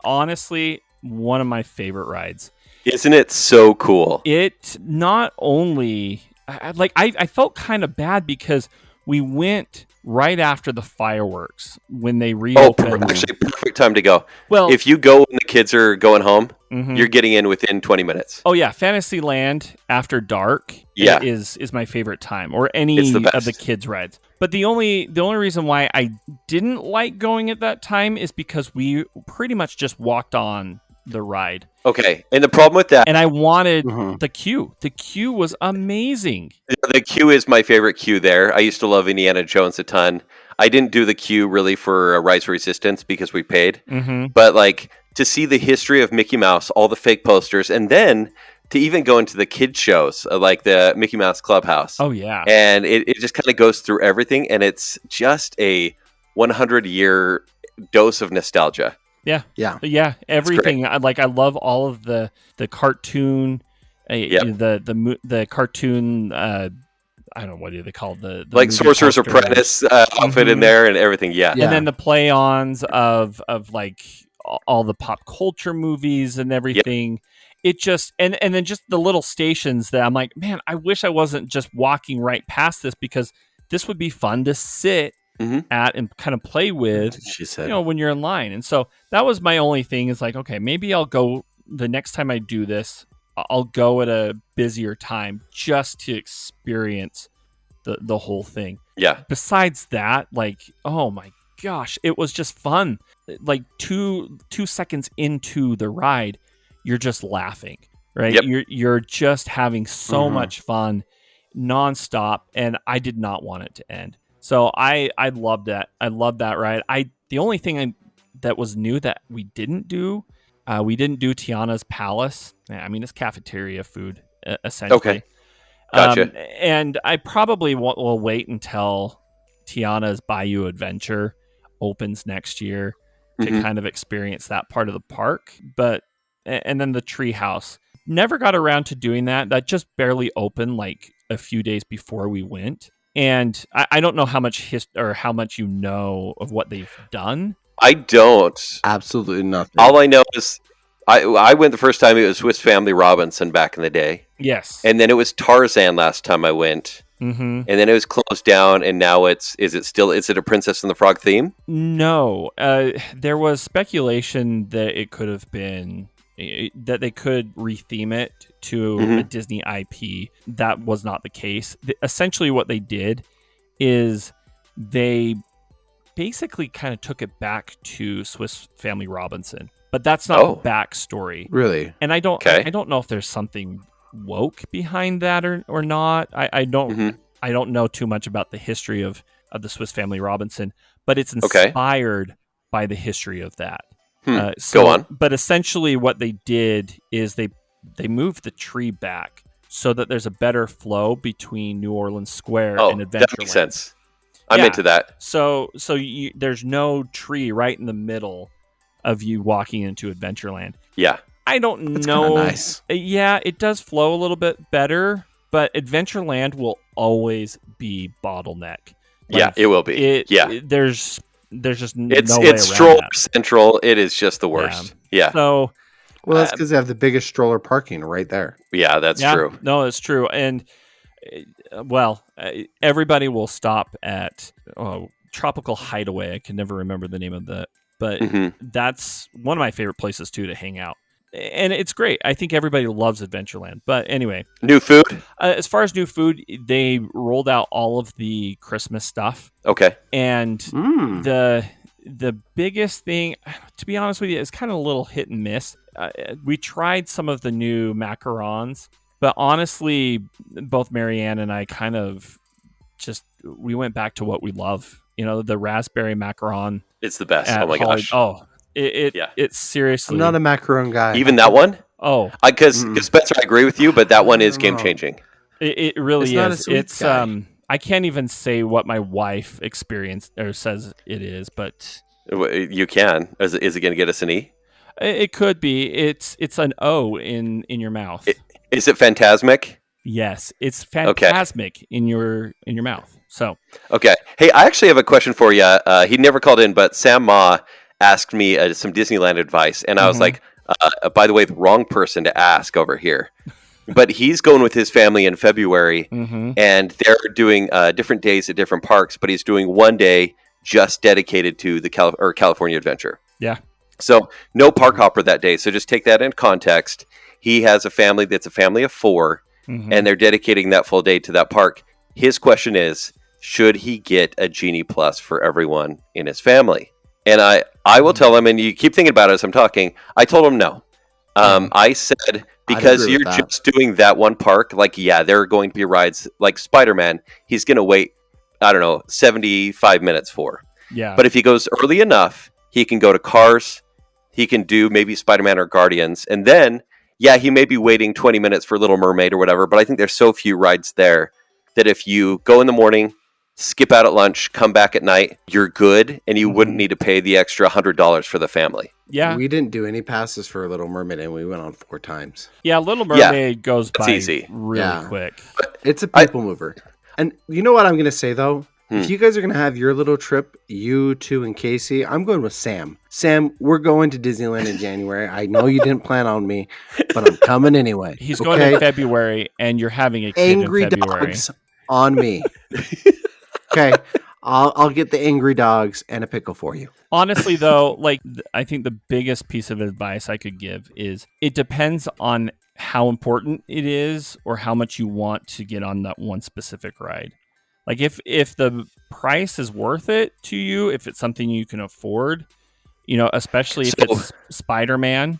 honestly, one of my favorite rides. Isn't it so cool? It not only I felt kind of bad because we went right after the fireworks when they reopened. Actually, perfect time to go. Well, if you go when the kids are going home, you're getting in within 20 minutes. Oh yeah, Fantasyland after dark is my favorite time, or any of the kids' rides. But the only reason why I didn't like going at that time is because we pretty much just walked on the ride. Okay, and the problem with that... And I wanted the queue. The queue was amazing. The queue is my favorite queue there. I used to love Indiana Jones a ton. I didn't do the queue really for Rise of Resistance because we paid. But to see the history of Mickey Mouse, all the fake posters, and then to even go into the kids shows, like the Mickey Mouse Clubhouse. Oh, yeah. And it just kind of goes through everything, and it's just a 100-year dose of nostalgia. Yeah. Everything. I love all of the cartoon, the cartoon. I don't know, what do they call the like Sorcerer's Apprentice outfit in there and everything. Yeah. And then the play-ons of like all the pop culture movies and everything. It just and then just the little stations that I'm like, man, I wish I wasn't just walking right past this because this would be fun to sit at and kind of play with, she said, when you're in line. And so that was my only thing is like, okay, maybe I'll go the next time I do this, I'll go at a busier time just to experience the whole thing. Yeah. Besides that, oh my gosh, it was just fun. Like two seconds into the ride, you're just laughing, right? Yep. You're just having so much fun nonstop, and I did not want it to end. So I loved that. I loved that ride. The only thing that was new that we didn't do Tiana's Palace. I mean, it's cafeteria food, essentially. Okay. Gotcha. And I probably will wait until Tiana's Bayou Adventure opens next year to kind of experience that part of the park. And then the tree house. Never got around to doing that. That just barely opened like a few days before we went. And I don't know how much how much you know of what they've done. I don't. Absolutely nothing. All I know is I went the first time. It was Swiss Family Robinson back in the day. Yes. And then it was Tarzan last time I went. And then it was closed down. And now is it a Princess and the Frog theme? No. There was speculation that it could have been that they could retheme it to a Disney IP. That was not the case. Essentially what they did is they basically kind of took it back to Swiss Family Robinson, but that's not the backstory. Really? And I don't know if there's something woke behind that or not. I don't know too much about the history of the Swiss Family Robinson, but it's inspired by the history of that. Go on. But essentially what they did is they moved the tree back so that there's a better flow between New Orleans Square and Adventureland. That makes sense. I'm into that. So there's no tree right in the middle of you walking into Adventureland. Yeah. I don't That's know. Nice. Yeah, it does flow a little bit better, but Adventureland will always be bottleneck. Yeah, it will be. There's just no it's way around stroller that. central. It is just the worst. Yeah. So, Well, that's because they have the biggest stroller parking right there. Yeah, that's true. No, it's true. And everybody will stop at Tropical Hideaway. I can never remember the name of that, but that's one of my favorite places too to hang out. And it's great. I think everybody loves Adventureland. But anyway, new food. As far as new food, they rolled out all of the Christmas stuff. Okay. And the biggest thing, to be honest with you, is kind of a little hit and miss. We tried some of the new macarons, but honestly, both Marianne and I kind of we went back to what we love. The raspberry macaron. It's the best. Oh my gosh. Oh, it's seriously. I'm not a macaron guy. Even that one? Oh, because Spencer, I agree with you, but that one is game changing. It really It's is. not a sweet It's guy. I can't even say what my wife experienced or says it is, but You can. Is it going to get us an E? it could be. It's an O in your mouth. Is it phantasmic? Yes, it's phantasmic in your mouth. So okay. Hey, I actually have a question for you. He never called in, but Sam Ma asked me some Disneyland advice, and I was like, by the way, the wrong person to ask over here. But he's going with his family in February, and they're doing different days at different parks, but he's doing one day just dedicated to the California Adventure. Yeah. So no park hopper that day. So just take that in context. He has a family that's a family of 4, and they're dedicating that full day to that park. His question is, should he get a Genie Plus for everyone in his family? And I will tell him, and you keep thinking about it as I'm talking, I told him no. I said, because you're just doing that one park, there are going to be rides like Spider-Man. He's going to wait, 75 minutes for. Yeah. But if he goes early enough, he can go to Cars. He can do maybe Spider-Man or Guardians. And then, he may be waiting 20 minutes for Little Mermaid or whatever. But I think there's so few rides there that if you go in the morning, skip out at lunch, come back at night, you're good. And you wouldn't need to pay the extra $100 for the family. Yeah. We didn't do any passes for Little Mermaid, and we went on 4 times. Yeah, Little Mermaid goes by easy. really quick. It's a people mover. And you know what I'm going to say, though? If you guys are going to have your little trip, you two and Casey, I'm going with Sam. Sam, we're going to Disneyland in January. I know you didn't plan on me, but I'm coming anyway. He's going in February, and you're having a kid Angry in February. dogs on me. Okay, I'll get the angry dogs and a pickle for you. Honestly, though, I think the biggest piece of advice I could give is it depends on how important it is or how much you want to get on that one specific ride. Like if the price is worth it to you, if it's something you can afford, especially if it's Spider-Man.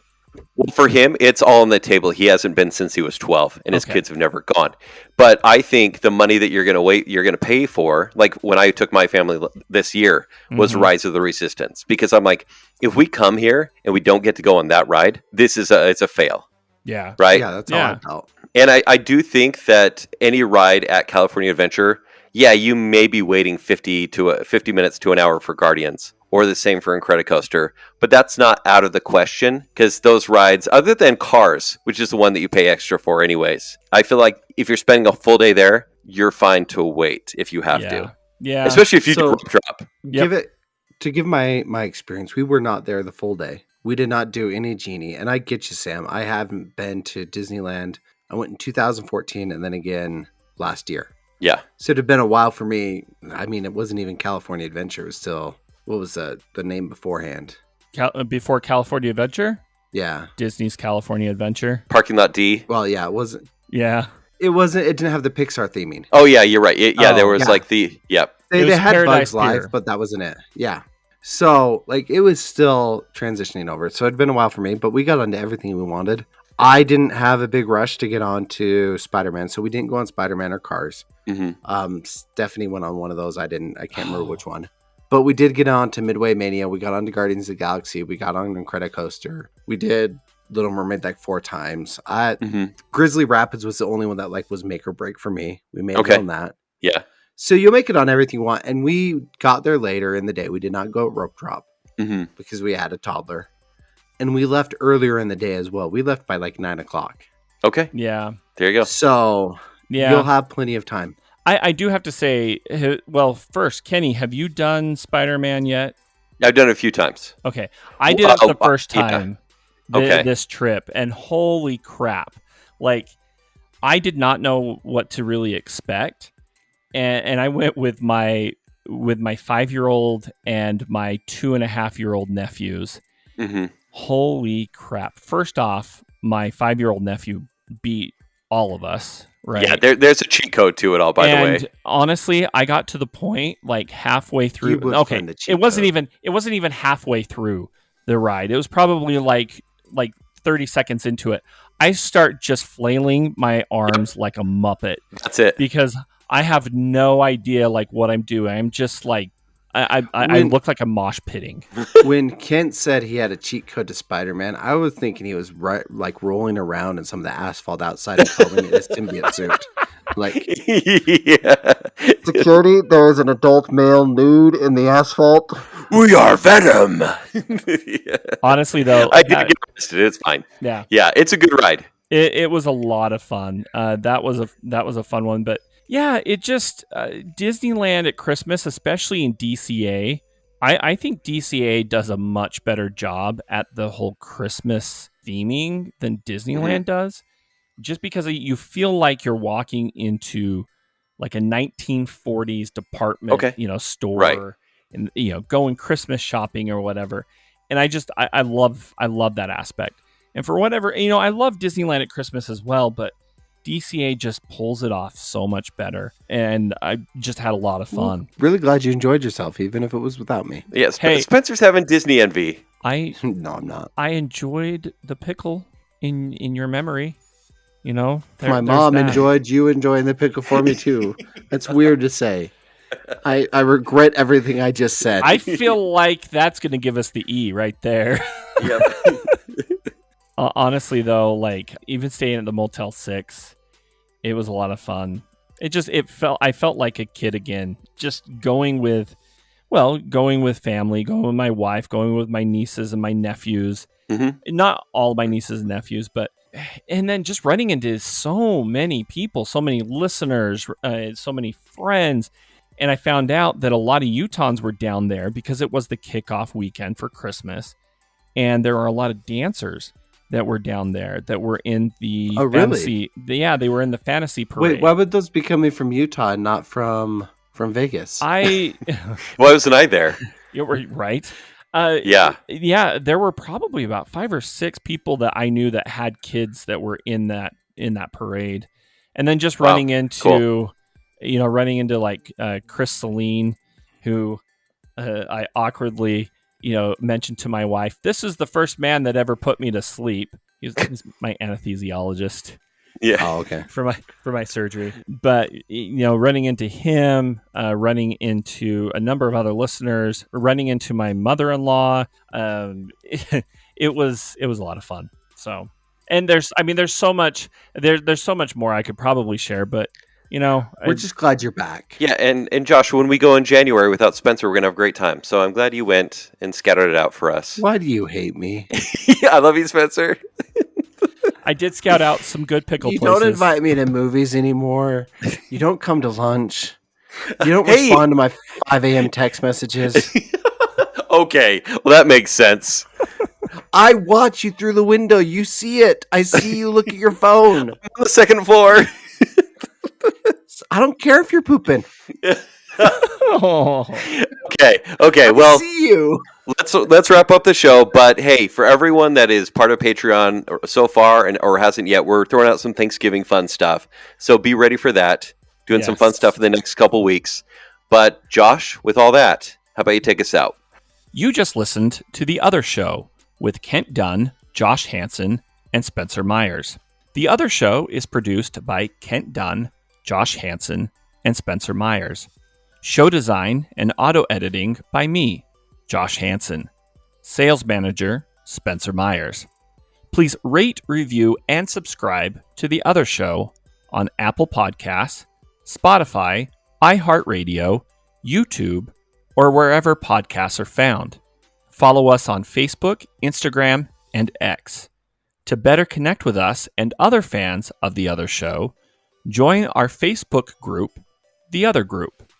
Well, for him, it's all on the table. He hasn't been since he was 12, and his kids have never gone. But I think the money that you're going to pay for, like when I took my family this year, was Rise of the Resistance. Because I'm like, if we come here and we don't get to go on that ride, it's a fail. Yeah. Right? Yeah, that's how I felt. And I do think that any ride at California Adventure, you may be waiting 50 minutes to an hour for Guardians, or the same for Incredicoaster, but that's not out of the question, because those rides, other than Cars, which is the one that you pay extra for anyways, I feel like if you're spending a full day there, you're fine to wait if you have to. Yeah. Especially if you do rope drop. Give my experience, we were not there the full day. We did not do any Genie, and I get you, Sam. I haven't been to Disneyland. I went in 2014 and then again last year. Yeah. So it had been a while for me. I mean, it wasn't even California Adventure. It was still, what was the name beforehand? Before California Adventure? Yeah. Disney's California Adventure. Parking Lot D. Well, yeah, it wasn't. Yeah. It wasn't. It didn't have the Pixar theming. Oh, yeah, you're right. There was They had Paradise Bugs Pier. Life, but that wasn't it. Yeah. So, it was still transitioning over. So it'd been a while for me, but we got onto everything we wanted. I didn't have a big rush to get on to Spider-Man, so we didn't go on Spider-Man or Cars. Stephanie went on one of those. I can't remember which one. But we did get on to Midway Mania. We got on to Guardians of the Galaxy. We got on Incredicoaster. We did Little Mermaid 4 times. Grizzly Rapids was the only one that was make or break for me. We made it on that. Yeah. So you'll make it on everything you want. And we got there later in the day. We did not go at rope drop because we had a toddler. And we left earlier in the day as well. We left by 9 o'clock. Okay. Yeah. There you go. So Yeah. You'll have plenty of time. I do have to say, well, first, Kenny, have you done Spider-Man yet? I've done it a few times. Okay. I did it the first yeah. time Okay. this trip, and holy crap. Like, I did not know what to really expect. And I went with my 5-year-old and my 2.5-year-old nephews. Mm-hmm. Holy crap. First off, my 5-year-old nephew beat all of us. Right. Yeah, there's a cheat code to it all, by the way. And honestly, I got to the point like halfway through. Okay, it wasn't even halfway through the ride. It was probably like 30 seconds into it. I start just flailing my arms like a muppet. That's it. Because I have no idea like what I'm doing. I'm just like I look like a mosh pitting. When Kent said he had a cheat code to Spider-Man, I was thinking he was like rolling around in some of the asphalt outside and calling it his symbiote suit. Like, yeah. Security, there is an adult male nude in the asphalt. We are Venom. Yeah. Honestly, though, I did get arrested. It's fine. Yeah, it's a good ride. It was a lot of fun. That was a fun one, but. Yeah, it just Disneyland at Christmas, especially in DCA. I think DCA does a much better job at the whole Christmas theming than Disneyland does. Just because you feel like you're walking into like a 1940s department, store, right. And going Christmas shopping or whatever. And I love that aspect. And for whatever, I love Disneyland at Christmas as well, but DCA just pulls it off so much better, and I just had a lot of fun. Well, really glad you enjoyed yourself, even if it was without me. Yes, hey, Spencer's having Disney envy. No, I'm not. I enjoyed the pickle in your memory. My mom enjoyed you enjoying the pickle for me too. That's weird to say. I regret everything I just said. I feel like that's going to give us the E right there. Yep. Honestly, though, like even staying at the Motel 6, it was a lot of fun. I felt like a kid again, just going with family, going with my wife, going with my nieces and my nephews. Mm-hmm. Not all my nieces and nephews, and then just running into so many people, so many listeners, so many friends. And I found out that a lot of Utahns were down there because it was the kickoff weekend for Christmas. And there are a lot of dancers that were down there that were in the fantasy. Yeah, they were in the fantasy parade. Wait, why would those be coming from Utah and not from Vegas? Why wasn't I there? You were right. Yeah, there were probably about 5 or 6 people that I knew that had kids that were in that parade, and then just running into like Chris Celine, who I awkwardly mentioned to my wife, this is the first man that ever put me to sleep. He's my anesthesiologist. Yeah. Oh, okay. For my surgery. But running into him, running into a number of other listeners, running into my mother-in-law, it was a lot of fun. So, and there's so much more I could probably share, but we're just glad you're back. Yeah, and Josh, when we go in January without Spencer, we're gonna have a great time. So I'm glad you went and scattered it out for us. Why do you hate me? Yeah, I love you, Spencer. I did scout out some good pickle places. You don't invite me to movies anymore. You don't come to lunch. You don't respond to my 5 a.m. text messages. Okay, well that makes sense. I watch you through the window. You see it. I see you look at your phone. On the second floor. I don't care if you're pooping. Okay. Well, see you. Let's wrap up the show. But hey, for everyone that is part of Patreon so far or hasn't yet, we're throwing out some Thanksgiving fun stuff. So be ready for that. Doing some fun stuff in the next couple weeks. But Josh, with all that, how about you take us out? You just listened to The Other Show with Kent Dunn, Josh Hansen, and Spencer Myers. The Other Show is produced by Kent Dunn, Josh Hansen, and Spencer Myers. Show design and auto editing by me, Josh Hansen. Sales manager, Spencer Myers. Please rate, review, and subscribe to The Other Show on Apple Podcasts, Spotify, iHeartRadio, YouTube, or wherever podcasts are found. Follow us on Facebook, Instagram, and X. To better connect with us and other fans of The Other Show, Join our Facebook group, The Other Group,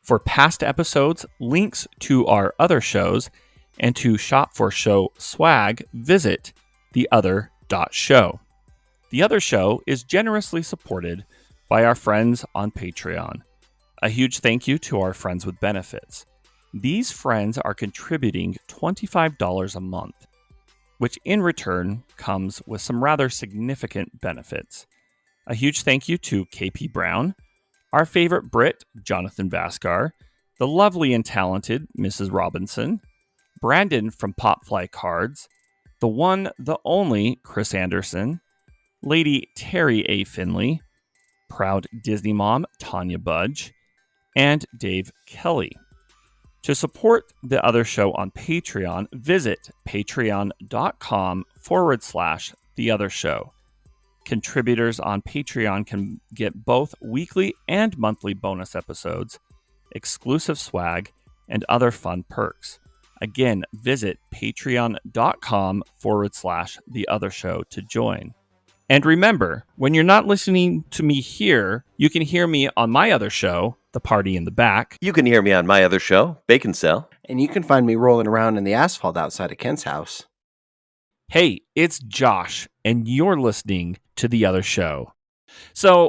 for past episodes, links to our other shows, and to shop for show swag, visit theother.show. The Other Show is generously supported by our friends on Patreon. A huge thank you to our friends with benefits. These friends are contributing $25 a month, which in return comes with some rather significant benefits. A huge thank you to KP Brown, our favorite Brit, Jonathan Vaskar, the lovely and talented Mrs. Robinson, Brandon from Popfly Cards, the one, the only Chris Anderson, Lady Terry A. Finley, proud Disney mom Tanya Budge, and Dave Kelly. To support The Other Show on Patreon, visit patreon.com/The Other Show. Contributors on Patreon can get both weekly and monthly bonus episodes, exclusive swag, and other fun perks. Again, visit patreon.com/The Other Show to join. And remember, when you're not listening to me here, you can hear me on my other show, The Party in the Back. You can hear me on my other show, Bacon Cell. And you can find me rolling around in the asphalt outside of Kent's house. Hey, it's Josh, and you're listening to The Other Show. So,